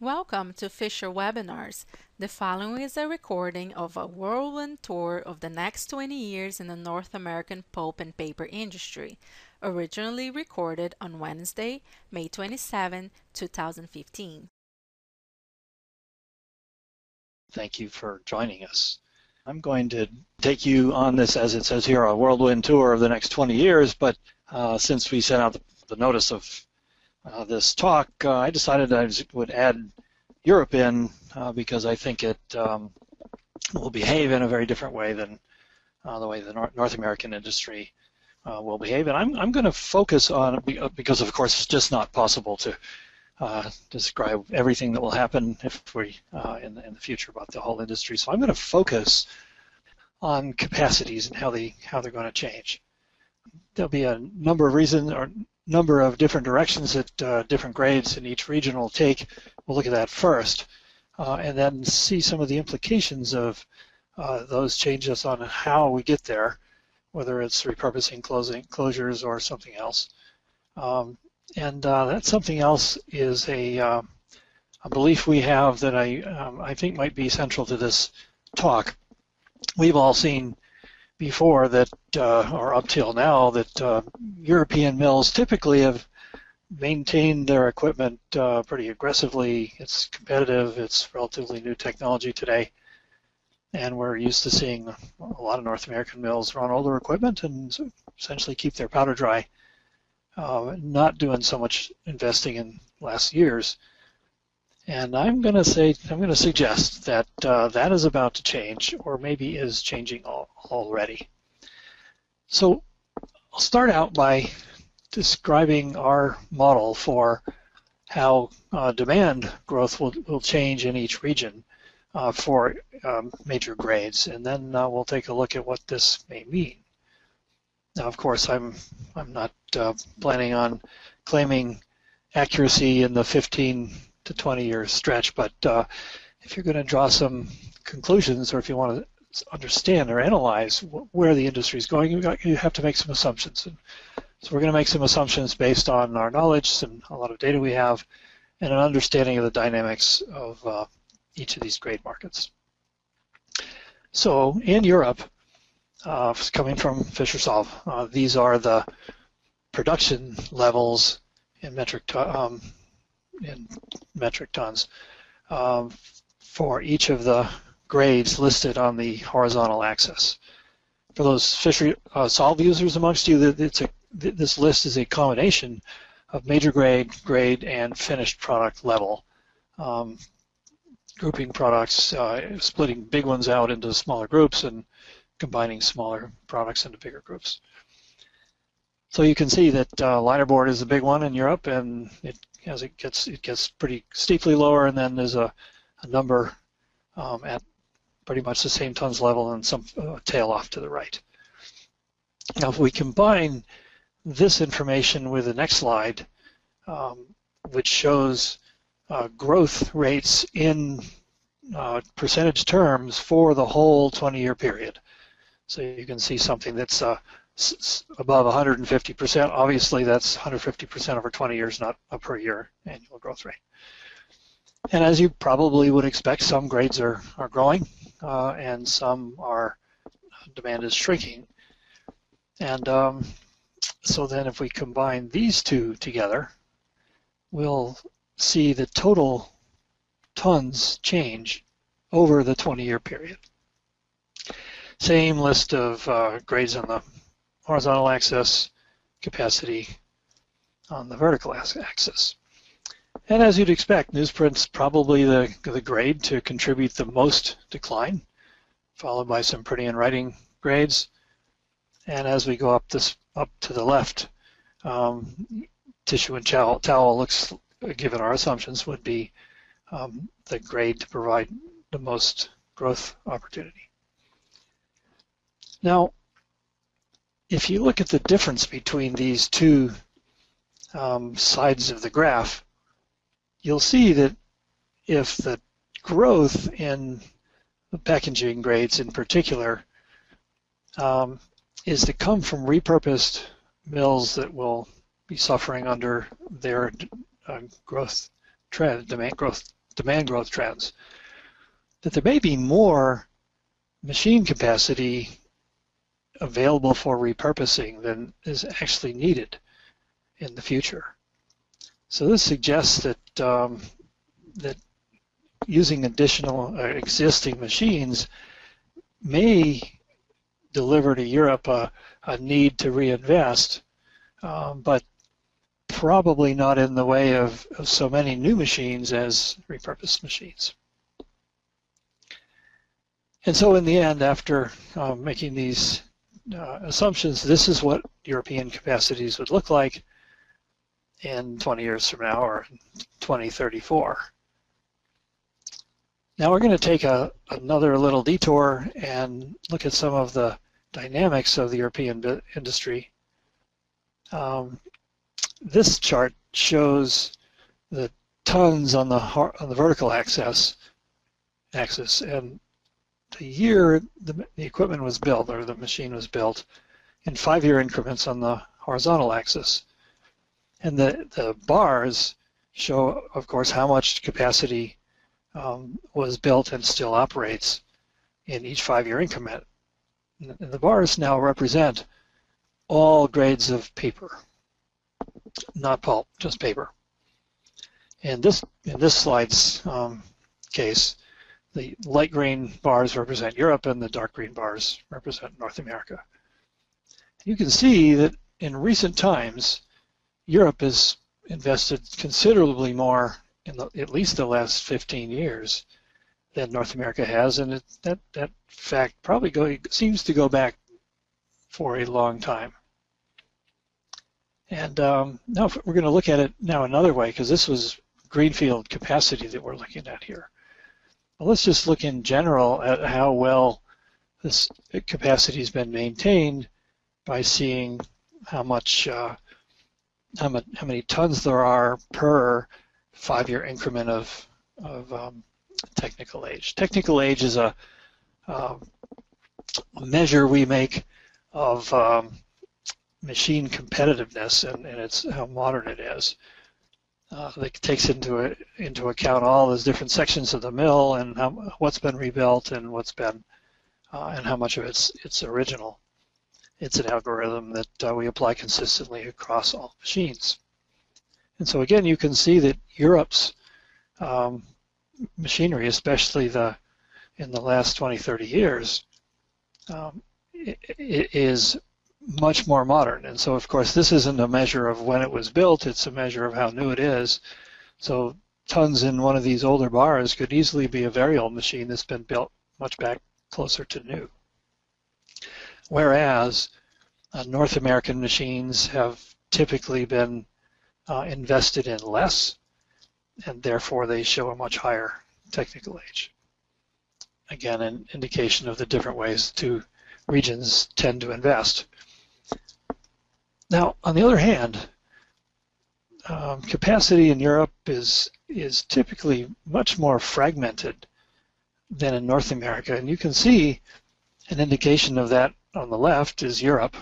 Welcome to Fisher Webinars. The following is a recording of a whirlwind tour of the next 20 years in the North American pulp and paper industry, originally recorded on Wednesday, May 27, 2015. Thank you for joining us. I'm going to take you on this, as it says here, a whirlwind tour of the next 20 years, but since we sent out the notice of this talk, I decided I would add Europe in because I think it will behave in a very different way than the way the North American industry will behave. And I'm going to focus on, because of course it's just not possible to describe everything that will happen if we in the future about the whole industry. So I'm going to focus on capacities and how they're going to change. There'll be a number of reasons or number of different directions that different grades in each region will take. We'll look at that first, and then see some of the implications of those changes on how we get there, whether it's repurposing, closures, or something else. And that something else is a belief we have that I think might be central to this talk. We've all seen before that, or up till now, that European mills typically have maintained their equipment pretty aggressively. It's competitive, it's relatively new technology today, and we're used to seeing a lot of North American mills run older equipment and essentially keep their powder dry, not doing so much investing in last years. And I'm going to suggest that that is about to change, or maybe is changing already. So I'll start out by describing our model for how demand growth will change in each region for major grades, and then we'll take a look at what this may mean. Now, of course, I'm not planning on claiming accuracy in the 15 to 20 year stretch, but if you're going to draw some conclusions, or if you want to understand or analyze where the industry is going, you have to make some assumptions. And so we're going to make some assumptions based on our knowledge and a lot of data we have, and an understanding of the dynamics of each of these grade markets. So in Europe, coming from Fischer-Solve, these are the production levels in metric tons for each of the grades listed on the horizontal axis. For those Fischer-Solve users amongst you, this list is a combination of major grade, and finished product level, grouping products, splitting big ones out into smaller groups, and combining smaller products into bigger groups. So you can see that linerboard is a big one in Europe, and it gets pretty steeply lower, and then there's a number at pretty much the same tons level and some tail off to the right. Now, if we combine this information with the next slide, which shows growth rates in percentage terms for the whole 20-year period. So you can see something that's above 150%. Obviously, that's 150% over 20 years, not a per year annual growth rate. And as you probably would expect, some grades are growing, and some demand is shrinking. And so then if we combine these two together, we'll see the total tons change over the 20-year period. Same list of grades on the horizontal axis, capacity on the vertical axis. And as you'd expect, newsprint's probably the grade to contribute the most decline, followed by some printing and writing grades. And as we go up to the left, tissue and towel looks, given our assumptions, would be the grade to provide the most growth opportunity. Now, if you look at the difference between these two sides of the graph, you'll see that if the growth in the packaging grades in particular is to come from repurposed mills that will be suffering under their growth trend, demand growth demand growth trends, that there may be more machine capacity available for repurposing than is actually needed in the future. So this suggests that that using additional existing machines may deliver to Europe a need to reinvest, but probably not in the way of so many new machines as repurposed machines. And so in the end, after making these assumptions, this is what European capacities would look like in 20 years from now, or 2034. Now we're going to take another little detour and look at some of the dynamics of the European industry. This chart shows the tons on the vertical axis, and the year the equipment was built, or the machine was built, in 5-year increments on the horizontal axis. And the bars show, of course, how much capacity was built and still operates in each 5-year increment. And the bars now represent all grades of paper, not pulp, just paper. And in this slide's case, the light green bars represent Europe and the dark green bars represent North America. You can see that in recent times, Europe has invested considerably more in at least the last 15 years than North America has, and that fact probably seems to go back for a long time. And now we're going to look at it now another way, because this was greenfield capacity that we're looking at here. Well, let's just look in general at how well this capacity has been maintained by seeing how many tons there are per 5-year increment of technical age. Technical age is a measure we make of machine competitiveness, and it's how modern it is. It takes into account all those different sections of the mill and what's been rebuilt and what's been and how much of it's original. It's an algorithm that we apply consistently across all machines. And so again, you can see that Europe's machinery, especially in the last 20, 30 years, it is much more modern. And so, of course, this isn't a measure of when it was built, it's a measure of how new it is. So tons in one of these older bars could easily be a very old machine that's been built much back closer to new. Whereas North American machines have typically been invested in less, and therefore they show a much higher technical age. Again, an indication of the different ways two regions tend to invest. Now, on the other hand, capacity in Europe is typically much more fragmented than in North America, and you can see an indication of that on the left is Europe.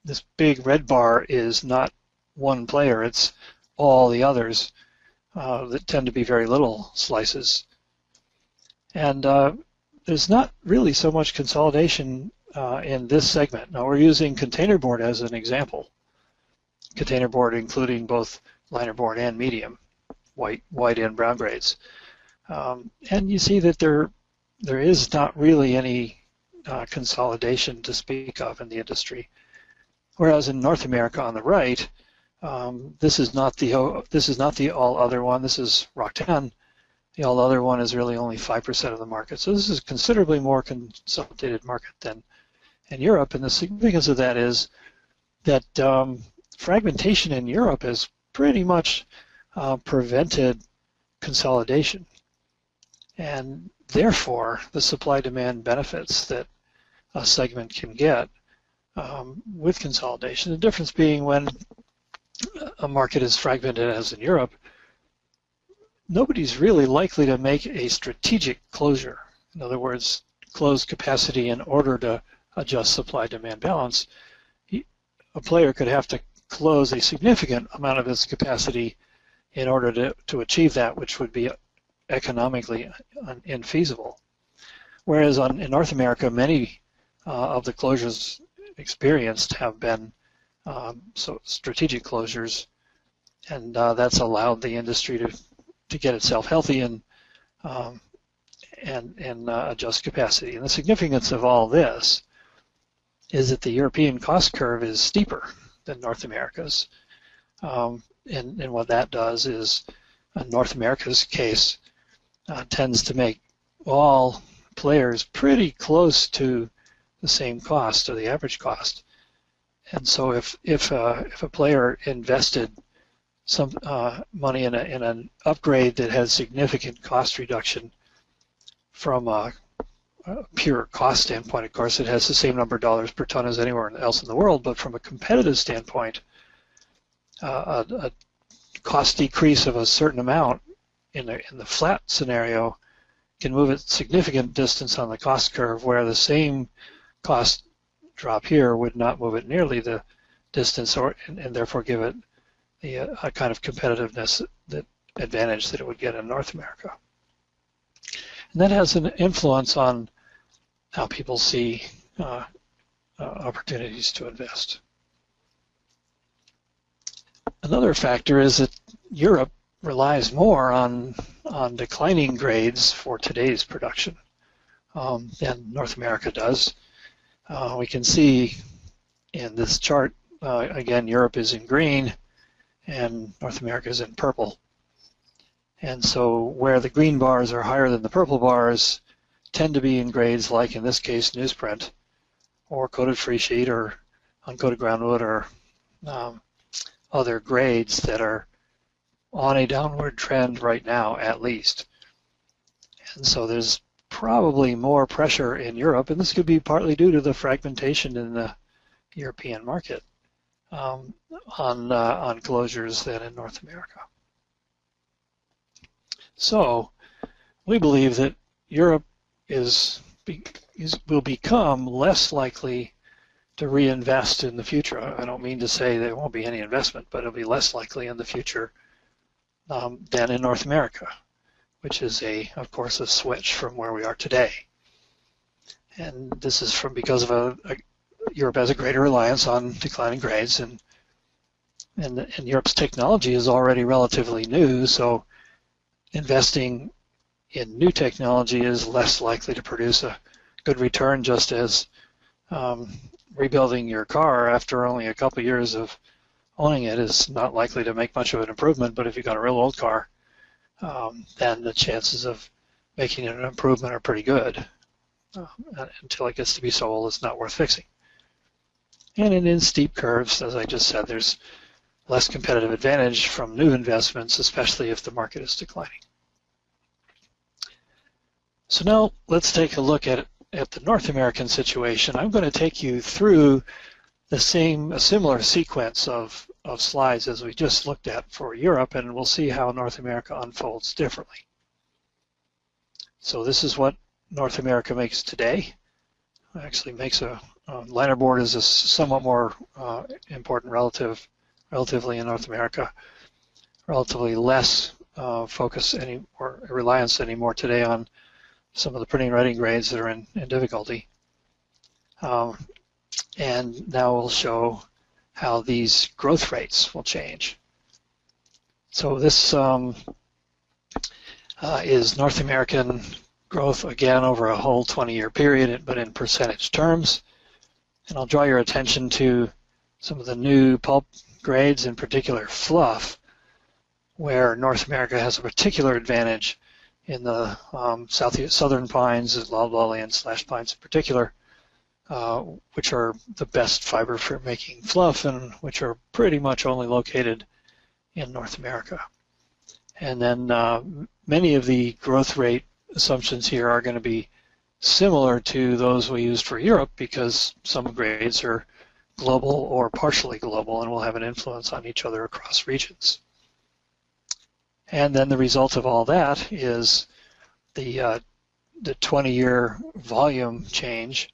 This big red bar is not one player, it's all the others that tend to be very little slices. And there's not really so much consolidation in this segment. Now we're using containerboard as an example. Containerboard including both linerboard and medium, white and brown grades. And you see that there is not really any consolidation to speak of in the industry. Whereas in North America on the right, this is not the all other one. This is Rock 10. The all other one is really only 5% of the market. So this is a considerably more consolidated market than in Europe. And the significance of that is that fragmentation in Europe has pretty much prevented consolidation. And therefore, the supply-demand benefits that a segment can get with consolidation. The difference being when a market is fragmented as in Europe, nobody's really likely to make a strategic closure. In other words, close capacity in order to adjust supply-demand balance. A player could have to close a significant amount of its capacity in order to achieve that, which would be economically infeasible. Whereas in North America, many of the closures experienced have been so strategic closures, and that's allowed the industry to get itself healthy and adjust capacity. And the significance of all this is that the European cost curve is steeper than North America's. And what that does is, in North America's case, tends to make all players pretty close to the same cost or the average cost. And so if a player invested some money in an upgrade that has significant cost reduction from a pure cost standpoint, of course, it has the same number of dollars per ton as anywhere else in the world, but from a competitive standpoint, a cost decrease of a certain amount in the flat scenario can move a significant distance on the cost curve, where the same cost drop here would not move it nearly the distance, and therefore give it a kind of competitiveness advantage that it would get in North America. And that has an influence on how people see opportunities to invest. Another factor is that Europe relies more on declining grades for today's production than North America does. We can see in this chart, again, Europe is in green and North America is in purple. And so where the green bars are higher than the purple bars tend to be in grades like, in this case, newsprint, or coated free sheet, or uncoated groundwood, or other grades that are on a downward trend right now, at least. And so there's probably more pressure in Europe, and this could be partly due to the fragmentation in the European market on closures than in North America. So we believe that Europe will become less likely to reinvest in the future. I don't mean to say there won't be any investment, but it'll be less likely in the future than in North America, which is of course, a switch from where we are today. And this is because of Europe has a greater reliance on declining grades, and Europe's technology is already relatively new, so investing in new technology is less likely to produce a good return, just as rebuilding your car after only a couple years of owning it is not likely to make much of an improvement. But if you've got a real old car, then the chances of making an improvement are pretty good. Until it gets to be so old, it's not worth fixing. And in steep curves, as I just said, there's less competitive advantage from new investments, especially if the market is declining. So now let's take a look at the North American situation. I'm going to take you through a similar sequence of slides as we just looked at for Europe, and we'll see how North America unfolds differently. So this is what North America makes today. It actually makes linerboard is a somewhat more important relatively in North America, relatively less focus or reliance anymore today on some of the printing and writing grades that are in difficulty. And now we'll show how these growth rates will change. So this is North American growth, again, over a whole 20-year period, but in percentage terms. And I'll draw your attention to some of the new pulp grades, in particular fluff, where North America has a particular advantage in the southern pines, loblolly and slash pines in particular, which are the best fiber for making fluff and which are pretty much only located in North America. And then many of the growth rate assumptions here are going to be similar to those we used for Europe, because some grades are global or partially global and will have an influence on each other across regions. And then the result of all that is the 20-year volume change.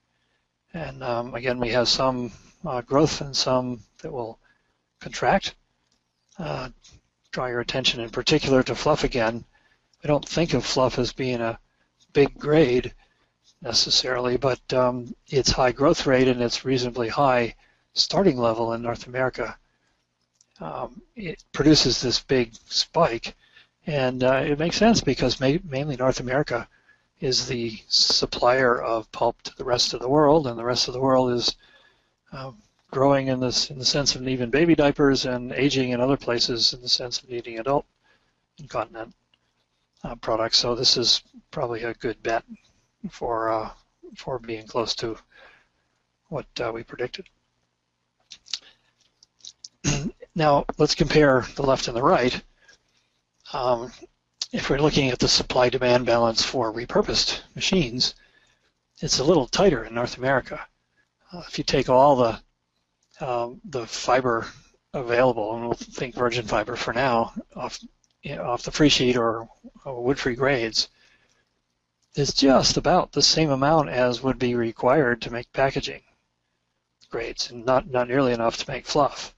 And again, we have some growth and some that will contract. Draw your attention in particular to fluff again. we don't think of fluff as being a big grade necessarily, but its high growth rate and its reasonably high starting level in North America, it produces this big spike. And it makes sense because mainly North America is the supplier of pulp to the rest of the world, and the rest of the world is growing in the sense of needing baby diapers and aging in other places in the sense of needing adult incontinent products. So this is probably a good bet for being close to what we predicted. Now let's compare the left and the right. If we're looking at the supply-demand balance for repurposed machines, it's a little tighter in North America. If you take all the fiber available, and we'll think virgin fiber for now, off the free sheet or wood-free grades, is just about the same amount as would be required to make packaging grades, and not nearly enough to make fluff.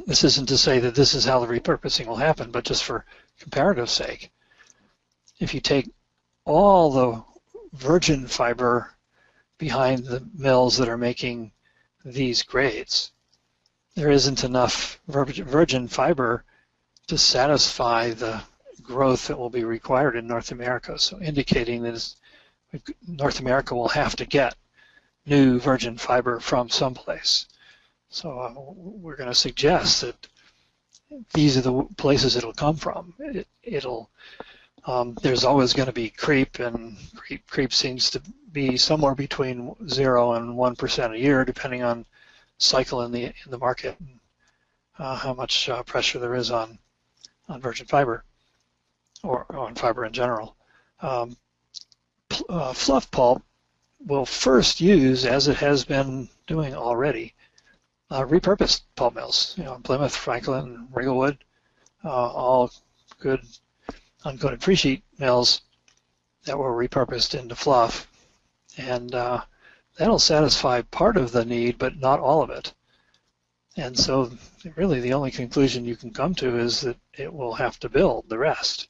This isn't to say that this is how the repurposing will happen, but just for comparative sake, if you take all the virgin fiber behind the mills that are making these grades, there isn't enough virgin fiber to satisfy the growth that will be required in North America. So indicating that North America will have to get new virgin fiber from someplace. So we're going to suggest that these are the places it'll come from. There's always going to be creep, and creep seems to be somewhere between 0 and 1% a year, depending on cycle in the market and how much pressure there is on virgin fiber or on fiber in general. Fluff pulp will first use, as it has been doing already, repurposed pulp mills. Plymouth, Franklin, Ringlewood, all good uncoated free sheet mills that were repurposed into fluff, and that'll satisfy part of the need, but not all of it. And so, really, the only conclusion you can come to is that it will have to build the rest.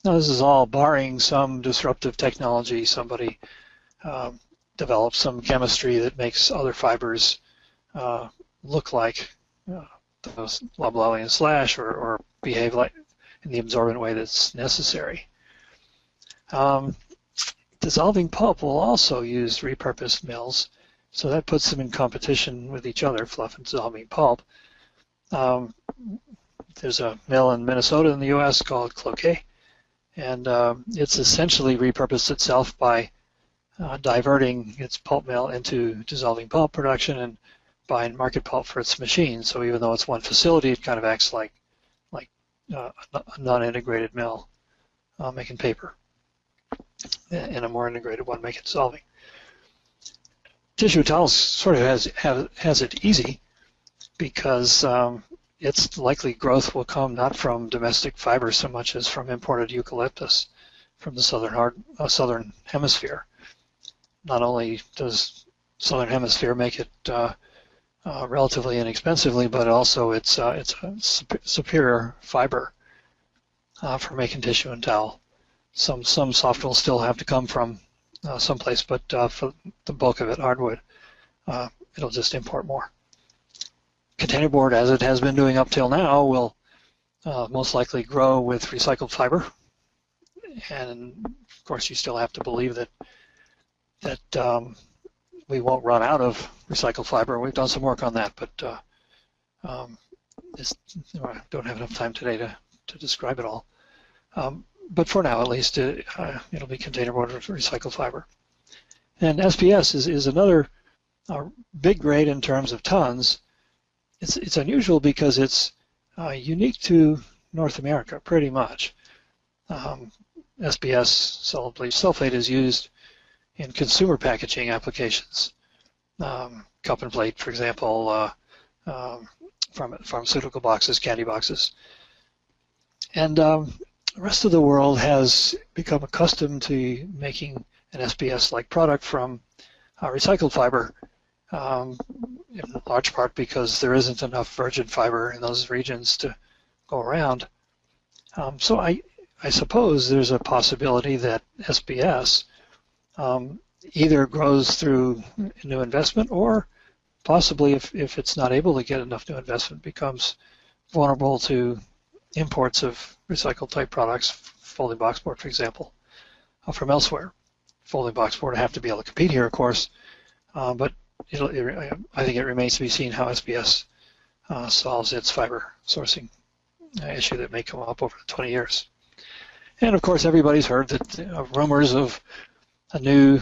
Now, this is all barring some disruptive technology. Somebody develops some chemistry that makes other fibers look like those loblolly slash or behave like in the absorbent way that's necessary. Dissolving pulp will also use repurposed mills, so that puts them in competition with each other, fluff and dissolving pulp. There's a mill in Minnesota in the U.S. called Cloquet, and it's essentially repurposed itself by diverting its pulp mill into dissolving pulp production and buying market pulp for its machines. So even though it's one facility, it kind of acts like a non-integrated mill making paper, and a more integrated one making dissolving. Tissue towels sort of has it easy because its likely growth will come not from domestic fiber so much as from imported eucalyptus from the southern hemisphere. Not only does southern hemisphere make it relatively inexpensively, but also it's a superior fiber for making tissue and towel. Some soft will still have to come from someplace, but for the bulk of it, hardwood, it'll just import more. Containerboard, as it has been doing up till now, will most likely grow with recycled fiber, and of course you still have to believe that we won't run out of recycled fiber. We've done some work on that, but I don't have enough time today to describe it all. But for now, at least, it'll be containerboard with recycled fiber. And SPS is another big grade in terms of tons. It's unusual because it's unique to North America, pretty much. SPS, solid bleach sulfate, is used in consumer packaging applications. Cup and plate, for example, from pharmaceutical boxes, candy boxes. And the rest of the world has become accustomed to making an SPS-like product from recycled fiber, in large part because there isn't enough virgin fiber in those regions to go around. So I suppose there's a possibility that SBS either grows through new investment, or possibly if it's not able to get enough new investment, becomes vulnerable to imports of recycled type products, folding boxboard, for example, from elsewhere. Folding boxboard would have to be able to compete here, of course, but I think it remains to be seen how SBS solves its fiber sourcing issue that may come up over 20 years. And of course, everybody's heard that rumors of a new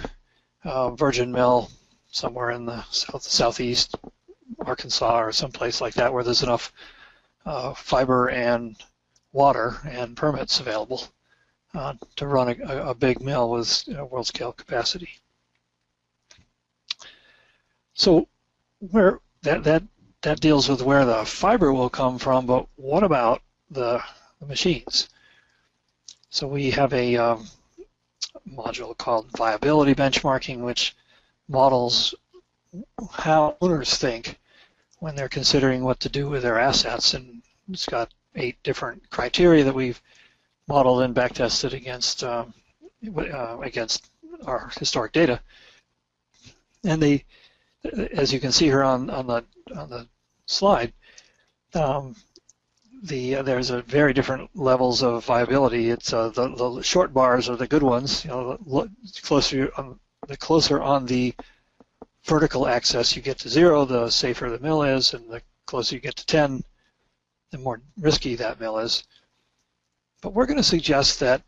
virgin mill somewhere in the southeast Arkansas or someplace like that, where there's enough fiber and water and permits available to run a big mill with world scale capacity. So where that deals with where the fiber will come from, but what about the machines? So we have a module called viability benchmarking, which models how owners think when they're considering what to do with their assets, and it's got 8 different criteria that we've modeled and backtested against our historic data. And they, as you can see here on the slide, there's a very different levels of viability. It's the short bars are the good ones. The closer on the vertical axis you get to 0, the safer the mill is, and the closer you get to 10, the more risky that mill is. But we're going to suggest that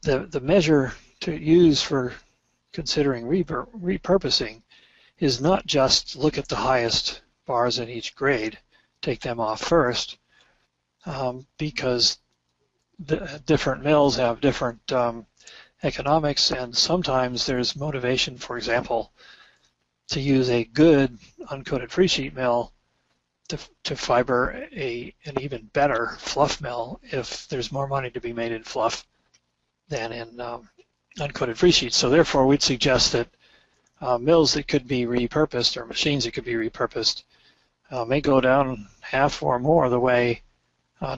the measure to use for considering repurposing is not just look at the highest bars in each grade, take them off first, because the different mills have different economics, and sometimes there's motivation, for example, to use a good uncoated freesheet mill to fiber an even better fluff mill if there's more money to be made in fluff than in uncoated freesheet. So therefore, we'd suggest that mills that could be repurposed, or machines that could be repurposed, may go down half or more of the way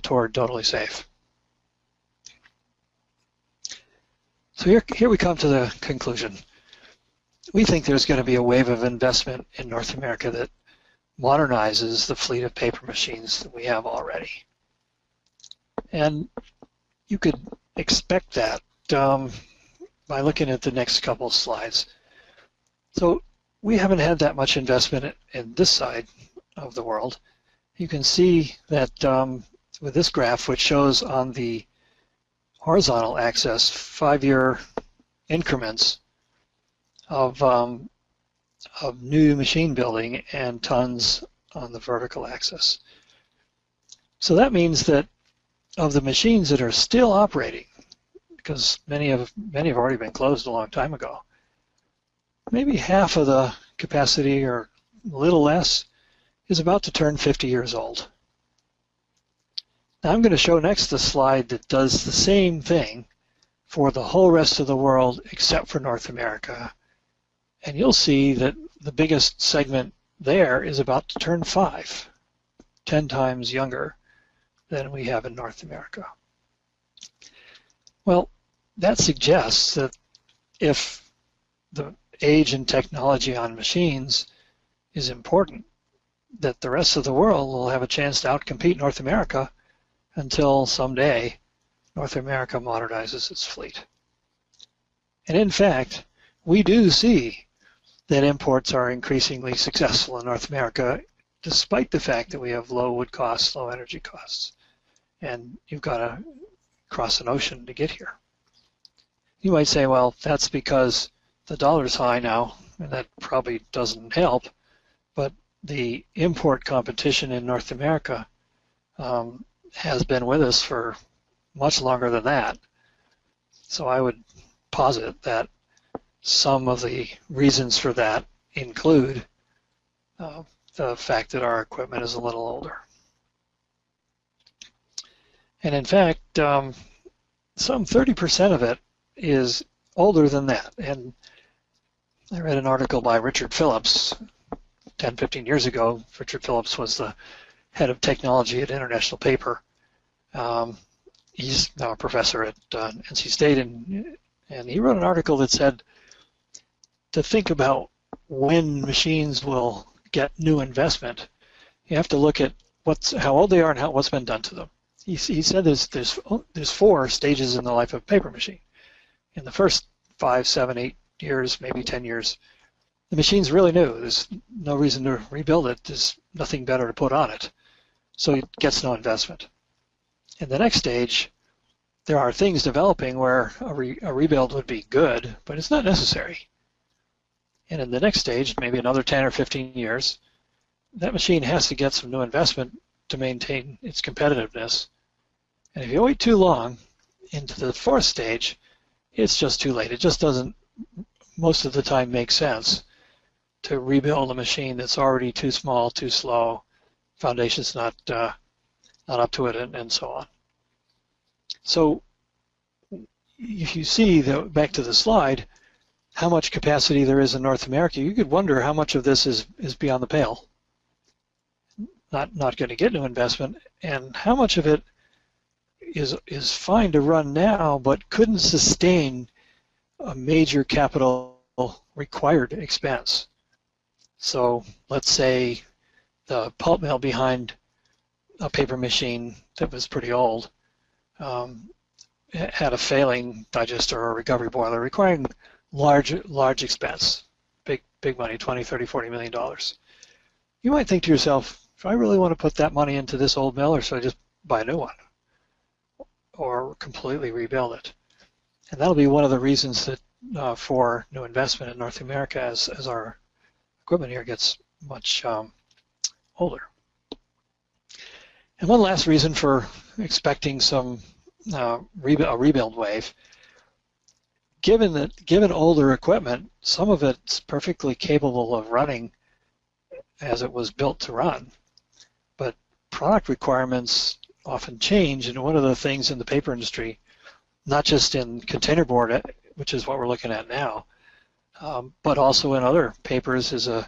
toward totally safe. So here we come to the conclusion. We think there's going to be a wave of investment in North America that modernizes the fleet of paper machines that we have already. And you could expect that by looking at the next couple slides. So we haven't had that much investment in this side of the world. You can see that with this graph, which shows on the horizontal axis 5-year increments of new machine building and tons on the vertical axis. So that means that of the machines that are still operating, because many have already been closed a long time ago, maybe half of the capacity, or a little less, is about to turn 50 years old. Now I'm going to show next the slide that does the same thing for the whole rest of the world except for North America. And you'll see that the biggest segment there is about to turn 5, 10 times younger than we have in North America. Well, that suggests that if the age and technology on machines is important, that the rest of the world will have a chance to outcompete North America until someday North America modernizes its fleet. And in fact, we do see that imports are increasingly successful in North America, despite the fact that we have low wood costs, low energy costs, and you've got to cross an ocean to get here. You might say, well, that's because the dollar's high now, and that probably doesn't help, but the import competition in North America has been with us for much longer than that. So I would posit that some of the reasons for that include the fact that our equipment is a little older. And in fact, some 30% of it is older than that. And I read an article by Richard Phillips 10, 15 years ago. Richard Phillips was the head of technology at International Paper. He's now a professor at NC State, and he wrote an article that said to think about when machines will get new investment, you have to look at how old they are and what's been done to them. He said there's 4 stages in the life of a paper machine. In the first 5, 7, 8 years, maybe 10 years, the machine's really new. There's no reason to rebuild it. There's nothing better to put on it. So it gets no investment. In the next stage, there are things developing where a rebuild would be good, but it's not necessary. And in the next stage, maybe another 10 or 15 years, that machine has to get some new investment to maintain its competitiveness. And if you wait too long into the 4th stage, it's just too late. It just doesn't, most of the time, make sense to rebuild a machine that's already too small, too slow, foundation's not up to it, and so on. So if you see, back to the slide, how much capacity there is in North America, you could wonder how much of this is beyond the pale, not going to get new investment, and how much of it is fine to run now but couldn't sustain a major capital required expense. So let's say the pulp mill behind a paper machine that was pretty old had a failing digester or recovery boiler requiring large expense, big money, 20, 30, 40 million dollars. You might think to yourself, if I really want to put that money into this old mill, or should I just buy a new one or completely rebuild it? And that'll be one of the reasons that for new investment in North America as our equipment here gets much older. And one last reason for expecting some a rebuild wave, given older equipment, some of it's perfectly capable of running as it was built to run, but product requirements often change, and one of the things in the paper industry, not just in containerboard, which is what we're looking at now, but also in other papers, is a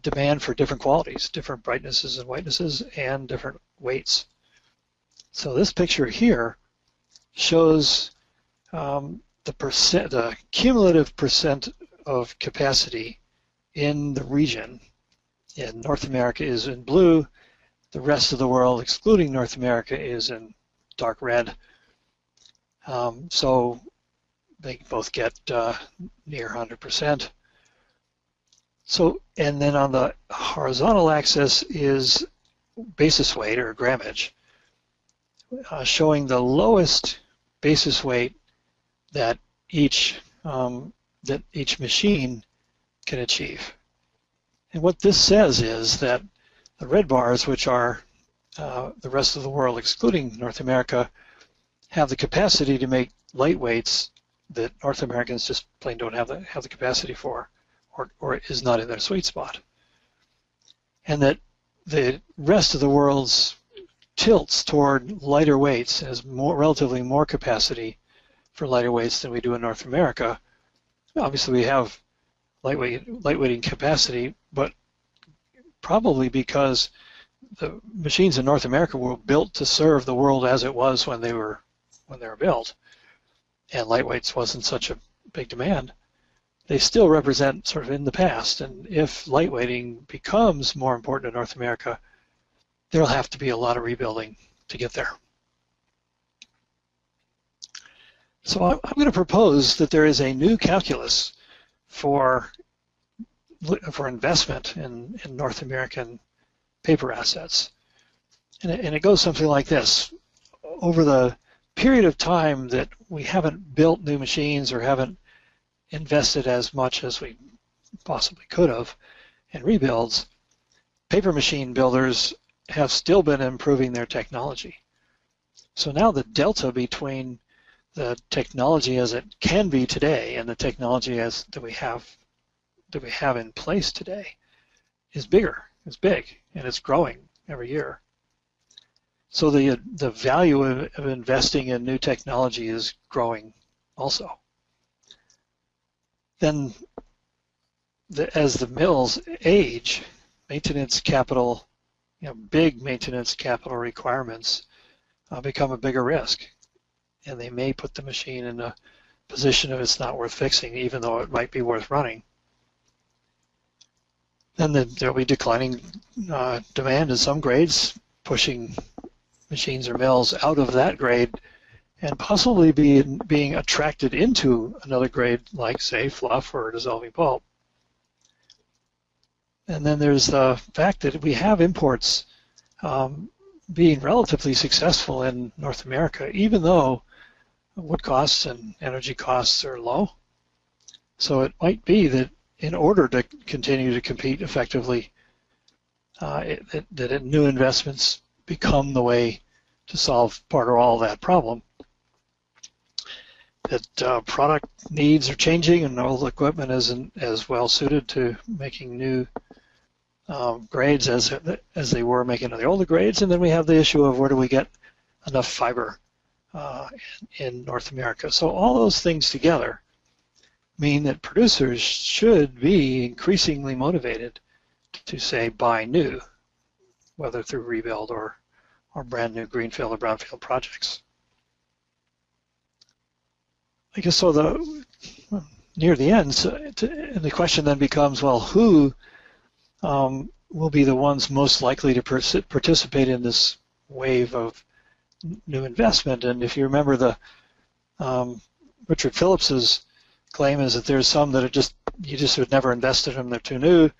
demand for different qualities, different brightnesses and whitenesses, and different weights. So this picture here shows the cumulative percent of capacity in the region. In North America is in blue. The rest of the world, excluding North America, is in dark red. So they both get near 100%. So, and then on the horizontal axis is basis weight or grammage, showing the lowest basis weight that each machine can achieve. And what this says is that the red bars, which are the rest of the world excluding North America, have the capacity to make lightweights that North Americans just plain don't have the capacity for, or is not in their sweet spot. And that the rest of the world's tilts toward lighter weights, has relatively more capacity for lighter weights than we do in North America. Obviously we have lightweighting capacity, but probably because the machines in North America were built to serve the world as it was when they were built, and lightweights wasn't such a big demand. They still represent sort of in the past, and if lightweighting becomes more important in North America, there'll have to be a lot of rebuilding to get there. So I'm going to propose that there is a new calculus for investment in North American paper assets. And it goes something like this. Over the period of time that we haven't built new machines or haven't invested as much as we possibly could have in rebuilds, paper machine builders have still been improving their technology. So now the delta between the technology as it can be today and the technology that we have in place today is bigger. It's big, and it's growing every year. So the value of investing in new technology is growing also. Then as the mills age, maintenance capital, big maintenance capital requirements become a bigger risk. and they may put the machine in a position of it's not worth fixing, even though it might be worth running. Then there'll be declining demand in some grades, pushing machines or mills out of that grade and possibly being attracted into another grade like, say, fluff or dissolving pulp. And then there's the fact that we have imports being relatively successful in North America, even though wood costs and energy costs are low. So it might be that in order to continue to compete effectively, that new investments become the way to solve part or all of that problem. That product needs are changing and old equipment isn't as well suited to making new grades as they were making the older grades. And then we have the issue of where do we get enough fiber in North America. So all those things together mean that producers should be increasingly motivated to, say, buy new, whether through rebuild or brand new greenfield or brownfield projects. I guess so. Near the end, and the question then becomes, well, who will be the ones most likely to participate in this wave of new investment? And if you remember, Richard Phillips's claim is that there's some that are you just would never invest in them; they're too new.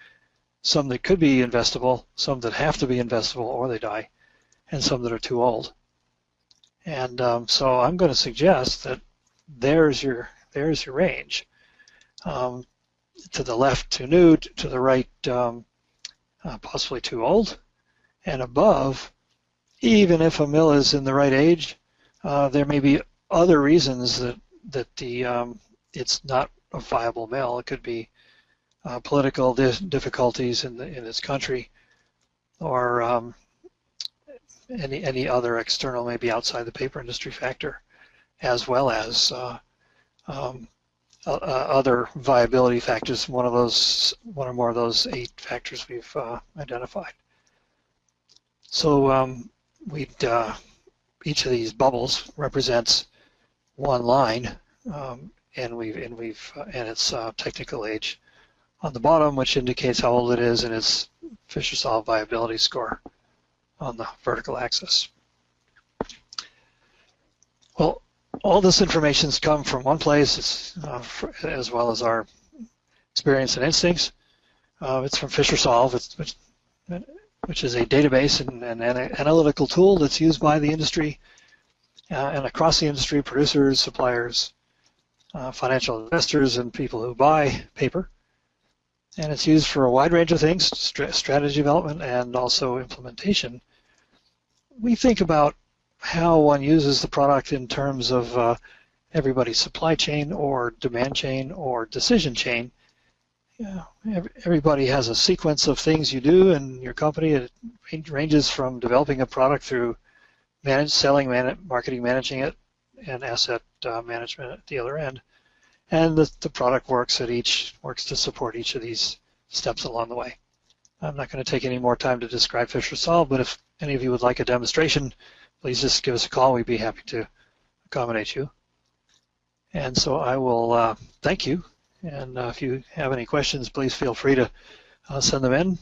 Some that could be investable, some that have to be investable or they die, and some that are too old. And so I'm going to suggest that there's your range. To the left, too new; to the right, possibly too old; and above, even if a mill is in the right age, there may be other reasons that it's not a viable mill. It could be political difficulties in its country, or any other external, maybe outside the paper industry factor, as well as other viability factors. One or more of those 8 factors we've identified. So each of these bubbles represents one line, and its technical age on the bottom, which indicates how old it is, and its Fisher-Solve viability score on the vertical axis. Well, all this information's come from one place, as well as our experience and instincts. It's from Fisher-Solve, which is a database and an analytical tool that's used by the industry and across the industry, producers, suppliers, financial investors, and people who buy paper. And it's used for a wide range of things, strategy development and also implementation. We think about how one uses the product in terms of everybody's supply chain or demand chain or decision chain. Everybody has a sequence of things you do in your company. It ranges from developing a product through selling, marketing, managing it, and asset management at the other end. And the product works to support each of these steps along the way. I'm not going to take any more time to describe Fisher-Solve, but if any of you would like a demonstration, please just give us a call. We'd be happy to accommodate you. And so I will thank you. And if you have any questions, please feel free to send them in.